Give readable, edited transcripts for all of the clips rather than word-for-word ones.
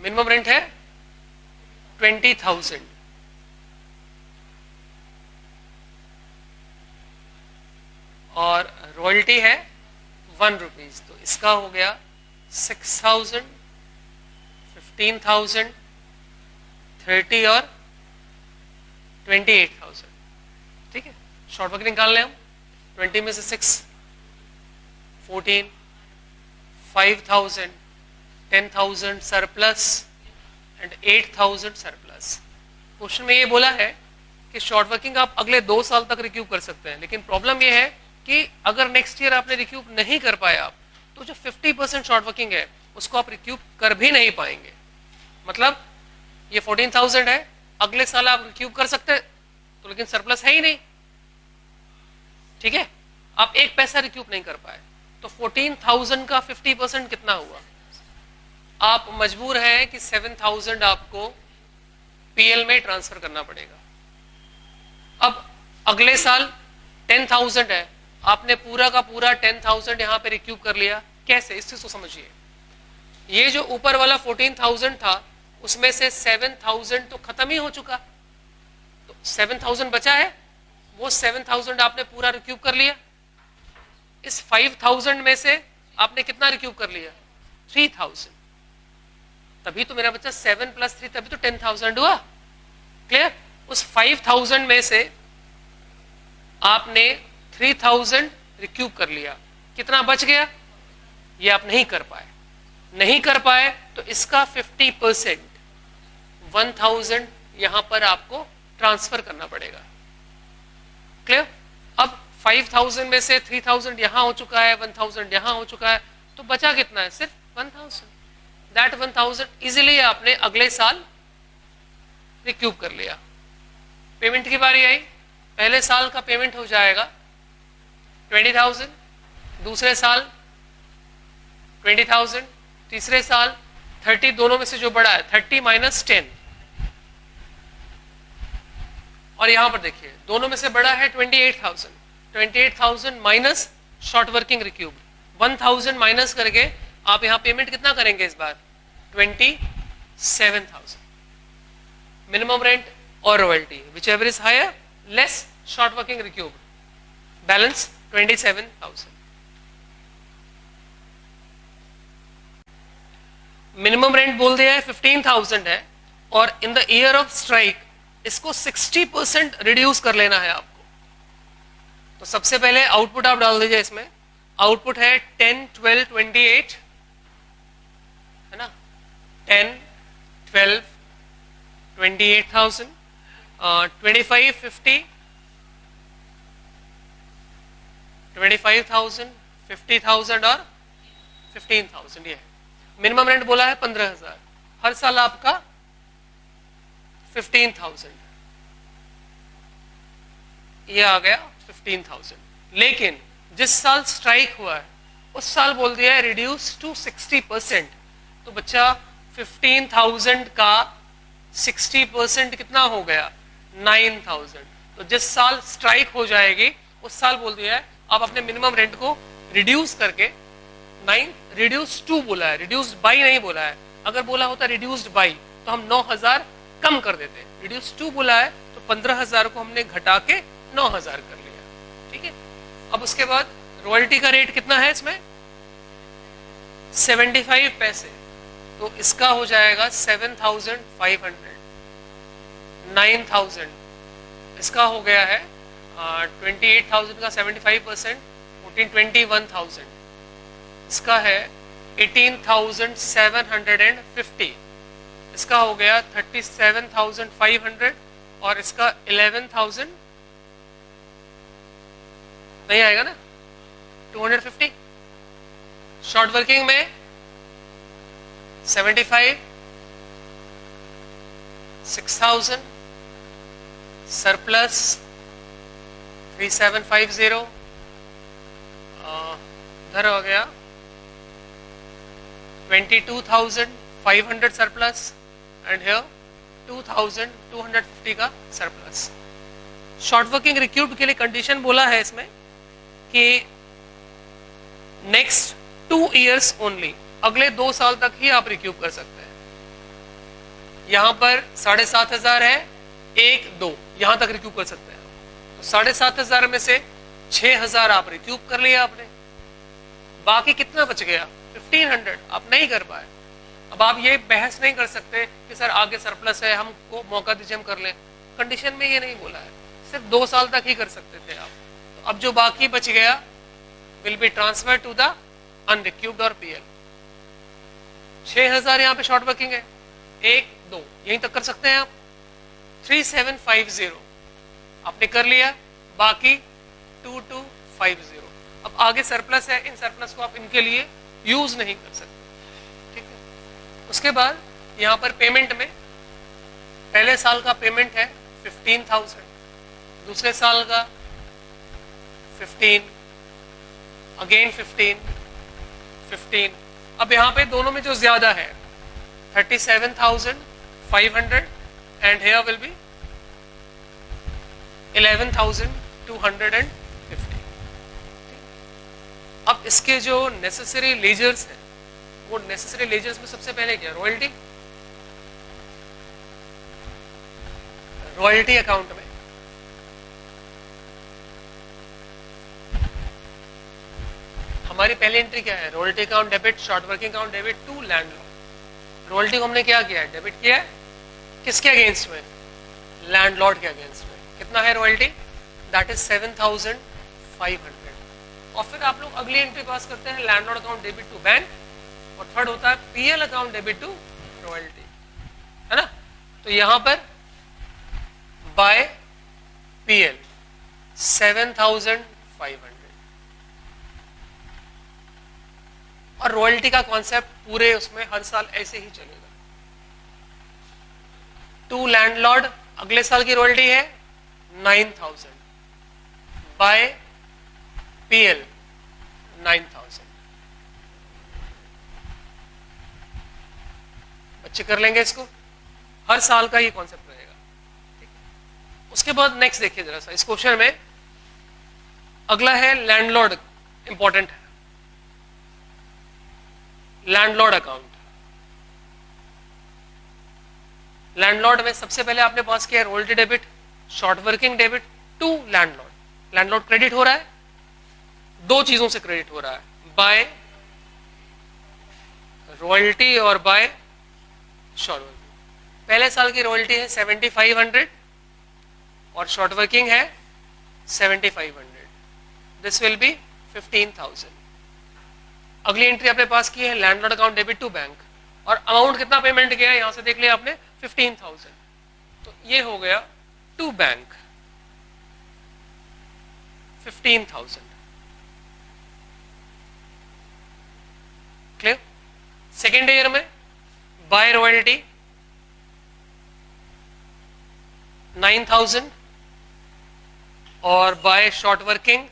Minimum rent है 20,000, और royalty है 1 रुपीज, तो इसका हो गया 6,000, 15,000, 30 और 28,000। ठीक है, शॉर्ट वर्किंग निकाल लें हम। 20 में से 6, 14, 5,000, 10,000 सरप्लस एंड 8,000 सरप्लस। क्वेश्चन में ये बोला है कि शॉर्ट वर्किंग आप अगले 2 साल तक रिक्यूब कर सकते हैं, लेकिन प्रॉब्लम ये है कि अगर नेक्स्ट ईयर आपने रिक्यूब नहीं कर पाया आप, तो जो 50% शॉर्ट वर्किंग है उसको आप रिक्यूब कर भी नहीं पाएंगे। मतलब ये 14,000 है, अगले साल आप रिक्यूब कर सकते हैं तो, लेकिन सरप्लस है ही नहीं। ठीक है, आप 1 पैसा रिक्यूब नहीं कर पाए, तो 14,000 का 50% कितना हुआ? आप मजबूर हैं कि 7,000 आपको पीएल में ट्रांसफर करना पड़ेगा। अब अगले साल 10,000 है, आपने पूरा का पूरा 10,000 यहां पे रिक्यूब कर लिया। कैसे? इस चीज को समझिए। ये जो ऊपर वाला 14,000 था उसमें से 7,000 तो खत्म ही हो चुका, तो 7,000 बचा है, वो 7,000 आपने पूरा रिक्यूब कर लिया। इस 5,000 में से आपने कितना रिक्यूब कर लिया? 3,000। तभी तो मेरा बच्चा 7 + 3 तभी तो 10,000 हुआ। क्लियर? उस 5,000 में से आपने 3,000 रिक्यूब कर लिया, कितना बच गया? ये आप नहीं कर पाए। नहीं कर पाए तो इसका 50% 1,000 यहां पर आपको ट्रांसफर करना पड़ेगा। क्लियर? अब 5,000 में से 3,000 यहां हो चुका है, 1,000 यहां हो चुका है, तो बचा कितना है? सिर्फ 1,000। दैट 1,000 इजीली आपने अगले साल रिक्यूब कर लिया। पेमेंट की बारी आई, पहले साल का पेमेंट हो जाएगा 20,000, दूसरे साल 20,000, तीसरे साल 30, दोनों में से जो बड़ा है 30 - 10, और यहां पर देखिए दोनों में से बड़ा है 28,000। 28,000 minus short working recoup, 1,000 minus करके आप यहां पेमेंट कितना करेंगे इस बार? 27,000। मिनिमम रेंट और royalty whichever is higher less short working recoup, balance 27,000। Minimum rent बोल दिया है 15,000 है, और in the year of strike इसको 60% रिड्यूस कर लेना है आपको। तो सबसे पहले आउटपुट आप डाल दीजिए इसमें। आउटपुट है 10, 12, 28, है ना? 10, 12, 28,000, 25, 50, 25,000, 50,000 और 15,000। ये मिनिमम रेंट बोला है 15,000, हर साल आपका 15,000, ये आ गया 15,000। लेकिन जिस साल स्ट्राइक हुआ है उस साल बोल दिया है रिड्यूस टू 60%। तो बच्चा 15,000 का 60% कितना हो गया? 9,000। तो जिस साल स्ट्राइक हो जाएगी उस साल बोल दिया है आप अपने मिनिमम रेंट को रिड्यूस करके 9, रिड्यूस टू बोला है, रिड्यूस्ड बाई नहीं बोला है। अगर बोला होता रिड्यूस्ड बाई तो हम 9,000 कम कर देते। रिड्यूस टू बोला है तो 15,000 को हमने घटा के 9,000 कर लिया। ठीक है, अब उसके बाद रॉयल्टी का रेट कितना है इसमें? 75 पैसे, तो इसका हो जाएगा 7,500। 9,000 इसका हो गया है 28,000 का 75%, 21,000 इसका है 18,750, इसका हो गया 37,500, और इसका 11,000 नहीं आएगा ना, 250। शॉर्ट वर्किंग में 75, 6,000 सरप्लस 3750, इधर हो गया 22,500 सरप्लस, एंड हियर 2,250 का सरप्लस। शॉर्ट वर्किंग रिक्यूब्ड के लिए कंडीशन बोला है इसमें कि नेक्स्ट 2 years ओनली, अगले 2 साल तक ही आप रिक्यूब कर सकते हैं। यहां पर 7,500 है, 1 2 यहां तक रिक्यूब कर सकते हैं। तो 7,500 में से 6,000 आप रिक्यूब कर लिया आपने, बाकी कितना बच गया 1500 आप नहीं कर पाए। अब आप ये बहस नहीं कर सकते कि सर आगे सरप्लस है, हमको मौका दीजिए हम कर लें, कंडीशन में ये नहीं बोला है, सिर्फ 2 साल तक ही कर सकते थे आप। तो अब जो बाकी बच गया will be transfer to the unrecouped और पीएल। 6,000 यहाँ पे शॉर्ट वर्किंग है, 1 2 यहीं तक कर सकते हैं आप। 3750 आपने कर लिया, बाकी 2250। अब आगे सरप्लस है, इन सरप्लस को आप इनके लिए यूज नहीं कर सकते, ठीक है। उसके बाद यहां पर पेमेंट में पहले साल का पेमेंट है 15,000, दूसरे साल का 15, अगेन 15, 15। अब यहां पे दोनों में जो ज्यादा है 37,500 एंड हियर विल बी 11,250। अब इसके जो नेसेसरी लेजर्स हैं, वो नेसेसरी लेजर्स में सबसे पहले क्या, रॉयल्टी। रॉयल्टी अकाउंट में हमारी पहली एंट्री क्या है, royalty account debit, short working account debit to landlord. Royalty को हमने क्या किया है, डेबिट किया है, किसके अगेंस्ट में, लैंडलॉर्ड के अगेंस्ट में। कितना है रॉयल्टी, दैट इज 7,500। और फिर आप लोग अगली एंट्री पास करते हैं landlord account debit to bank, और थर्ड होता है PL account debit to royalty, है ना। तो यहां पर बाय पीएल 7,500 और रॉयल्टी का कॉन्सेप्ट पूरे उसमें हर साल ऐसे ही चलेगा। टू लैंडलॉर्ड अगले साल की रॉयल्टी है 9,000, बाय पीएल 9,000। बच्चे कर लेंगे इसको, हर साल का ये कॉन्सेप्ट रहेगा, ठीक है। उसके बाद नेक्स्ट देखिए जरा सा, इस क्वेश्चन में अगला है लैंडलॉर्ड, इंपॉर्टेंट है, लैंडलॉर्ड अकाउंट। लैंडलॉर्ड में सबसे पहले आपने पास किया royalty debit, short working debit to landlord. Landlord credit हो रहा है, दो चीजों से क्रेडिट हो रहा है, बाय रॉयल्टी और बाय शॉर्ट वर्किंग। पहले साल की रॉयल्टी है 7,500 और शॉर्ट वर्किंग है 7,500, दिस विल बी 15,000। अगली एंट्री आपने पास की है landlord account debit to bank, और अमाउंट कितना पेमेंट किया है यहां से देख लिया आपने 15,000। तो ये हो गया to bank 15,000। Clear. Second year में बाय रॉयल्टी 9,000 और by short working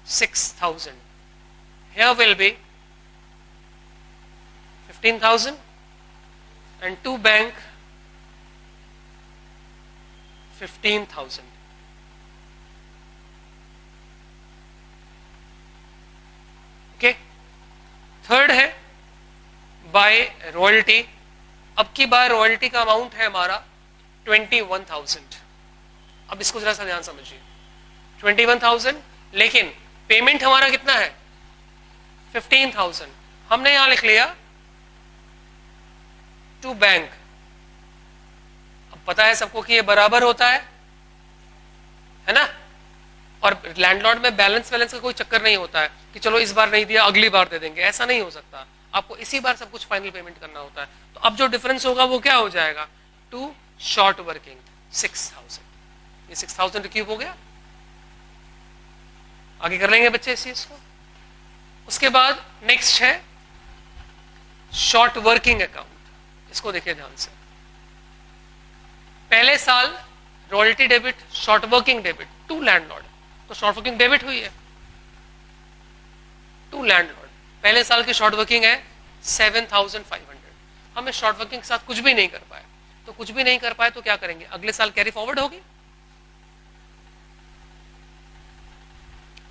6,000। Here will be 15,000 and to bank 15,000. Okay. Third है बाय रॉयल्टी। अब की बाय रॉयल्टी का अमाउंट है हमारा 21,000। अब इसको जरा सा ध्यान समझिए, 21,000, लेकिन पेमेंट हमारा कितना है 15,000। हमने यहां लिख लिया टू बैंक। अब पता है सबको कि ये बराबर होता है ना। और लैंडलॉर्ड में बैलेंस का कोई चक्कर नहीं होता है कि चलो इस बार नहीं दिया अगली बार दे देंगे, ऐसा नहीं हो सकता। आपको इसी बार सब कुछ फाइनल पेमेंट करना होता है। तो अब जो डिफरेंस होगा वो क्या हो जाएगा, टू शॉर्ट वर्किंग 6,000। ये 6,000 रिक्यूब हो गया। आगे कर लेंगे बच्चे इस चीज को। उसके बाद नेक्स्ट है शॉर्ट वर्किंग अकाउंट। इसको देखिए ध्यान से। पहले साल royalty debit, short working debit to landlord, तो शॉर्ट वर्किंग डेबिट हुई है टू लैंडलॉर्ड। पहले साल की शॉर्ट वर्किंग है 7,500। हम इस शॉर्ट वर्किंग के साथ कुछ भी नहीं कर पाए, तो कुछ भी नहीं कर पाए तो क्या करेंगे, अगले साल कैरी फॉरवर्ड होगी।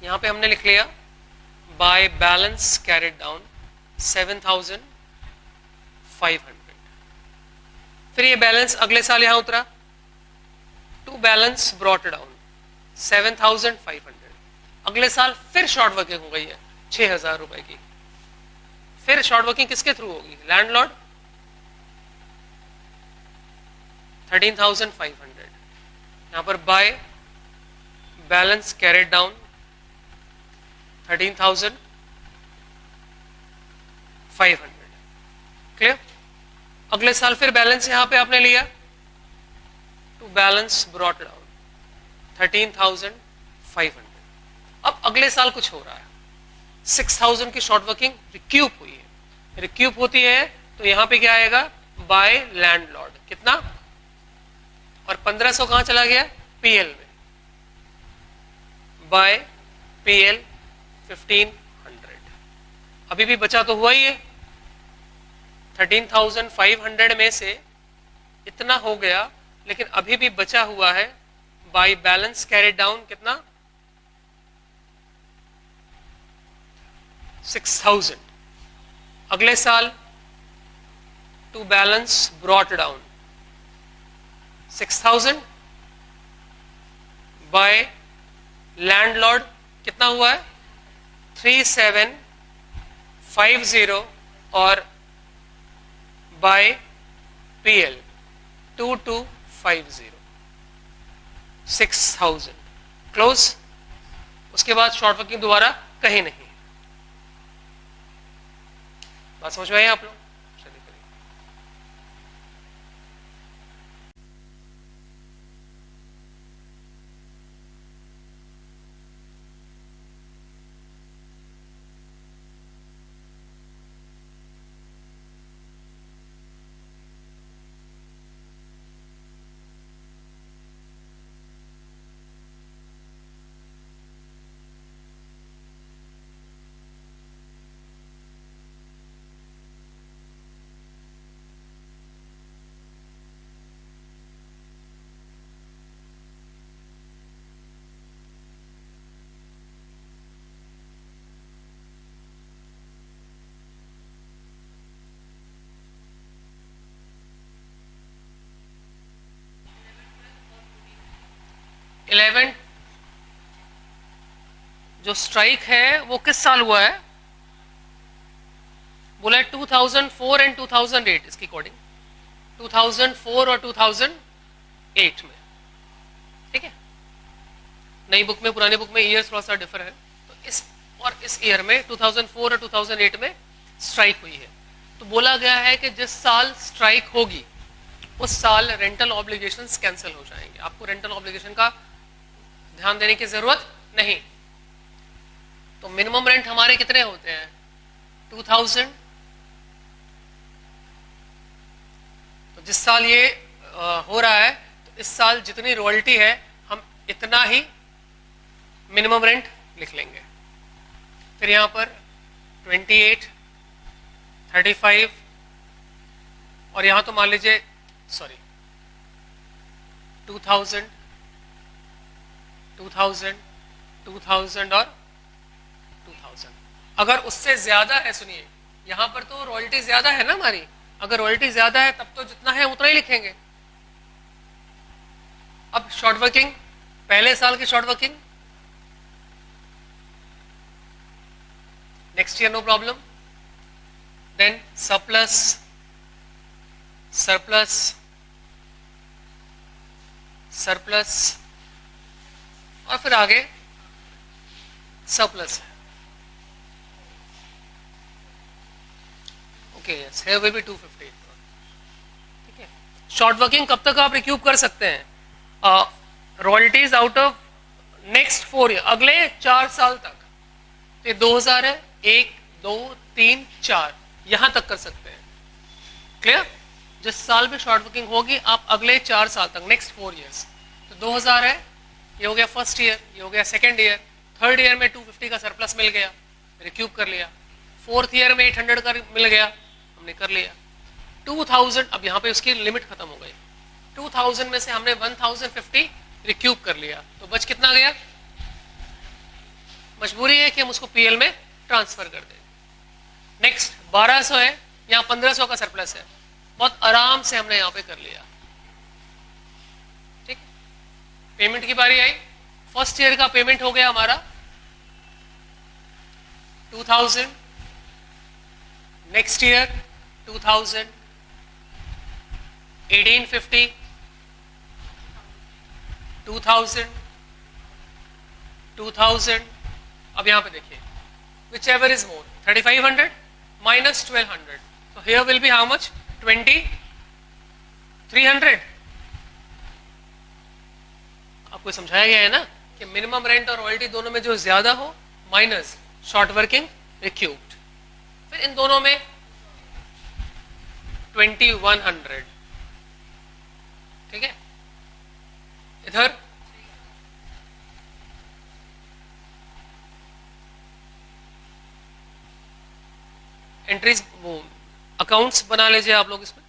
यहां पे हमने लिख लिया बाय बैलेंस कैरिड डाउन 7,500। फिर ये बैलेंस अगले साल यहां उतरा, टू बैलेंस ब्रॉट डाउन 7,500। अगले साल फिर शॉर्ट वर्किंग हो गई है 6,000 रुपए की। फिर शॉर्ट वर्किंग किसके थ्रू होगी? लैंडलॉर्ड 13,500। यहां पर by balance carried down 13,500। Clear? अगले साल फिर बैलेंस यहां पे आपने लिया, टू बैलेंस ब्रॉट डाउन 13,500। अब अगले साल कुछ हो रहा है, 6,000 की शॉर्ट वर्किंग रिक्यूप हुई है। रिक्यूप होती है तो यहां पे क्या आएगा? बाय लैंडलॉर्ड कितना, और 1500 कहां चला गया? पीएल में, बाय पीएल 1500। अभी भी बचा तो हुआ ही है, 13,500 में से इतना हो गया, लेकिन अभी भी बचा हुआ है बाय बैलेंस कैरी डाउन कितना? 6,000। अगले साल to balance brought down 6,000 by landlord कितना हुआ है? 3,750 और बाय पीएल 2,250 6,000 क्लोज। उसके बाद शॉर्ट वर्किंग दोबारा कहीं नहीं। बात समझ में आई आप लोग? चलिए करिए। 11 जो स्ट्राइक है वो किस साल हुआ है? बोला है 2004 एंड 2008। इसकी कोडिंग 2004 और 2008 में, ठीक है। नई बुक में, पुरानी बुक में ईयर थोड़ा सा डिफर है, तो इस और इस ईयर में 2004 और 2008 में स्ट्राइक हुई है। तो बोला गया है कि जिस साल स्ट्राइक होगी उस साल रेंटल ऑब्लिगेशंस कैंसिल हो जाएंगे। आपको रेंटल ऑब्लिगेशन का ध्यान देने की जरूरत नहीं। तो मिनिमम रेंट हमारे कितने होते हैं? 2000। तो जिस साल ये हो रहा है तो इस साल जितनी रॉयल्टी है हम इतना ही मिनिमम रेंट लिख लेंगे। फिर यहां पर 28, 35 और यहां तो मान लीजिए 2000, 2000, 2000 और 2000। अगर उससे ज्यादा है, सुनिए यहां पर तो रॉयल्टी ज्यादा है ना हमारी, अगर रॉयल्टी ज्यादा है तब तो जितना है उतना ही लिखेंगे। अब शॉर्ट वर्किंग, पहले साल की short working, next year no problem, then surplus, surplus, surplus और फिर आगे सरप्लस है। Okay, yes, here will be 250। ठीक है। शॉर्ट वर्किंग कब तक आप रिक्यूब कर सकते हैं? Royalties out of next 4 year, अगले 4 साल तक। ये 2000 है, 1, 2, 3, 4 यहां तक कर सकते हैं। क्लियर? जिस साल में शॉर्ट वर्किंग होगी आप अगले 4 साल तक, नेक्स्ट 4 ईयर्स। तो 2000 है, ये हो गया फर्स्ट ईयर, ये हो गया सेकेंड ईयर, थर्ड ईयर में 250 का सरप्लस मिल गया, रिक्यूब कर लिया। फोर्थ ईयर में 800 का मिल गया, हमने कर लिया। 2000, अब यहाँ पे उसकी लिमिट खत्म हो गई। 2000 में से हमने 1050 रिक्यूब कर लिया, तो बच कितना गया? मजबूरी है कि हम उसको पीएल में ट्रांसफर कर दें। नेक्स्ट 1200 है, यहाँ 1500 का सरप्लस है, बहुत आराम से हमने यहां पे कर लिया। ठीक है, पेमेंट की बारी आई। फर्स्ट ईयर का पेमेंट हो गया हमारा 2000, नेक्स्ट ईयर 2000, 1850, 2000, 2000। अब यहां पे देखिए which ever is more, 3500 minus 1200, so here will be how much, 2300। आपको समझाया गया है ना कि मिनिमम रेंट और रॉयल्टी दोनों में जो ज्यादा हो माइनस शॉर्ट वर्किंग रिक्यूब्ड, फिर इन दोनों में 2100। ठीक है, इधर एंट्रीज वो अकाउंट्स बना लीजिए आप लोग इसमें।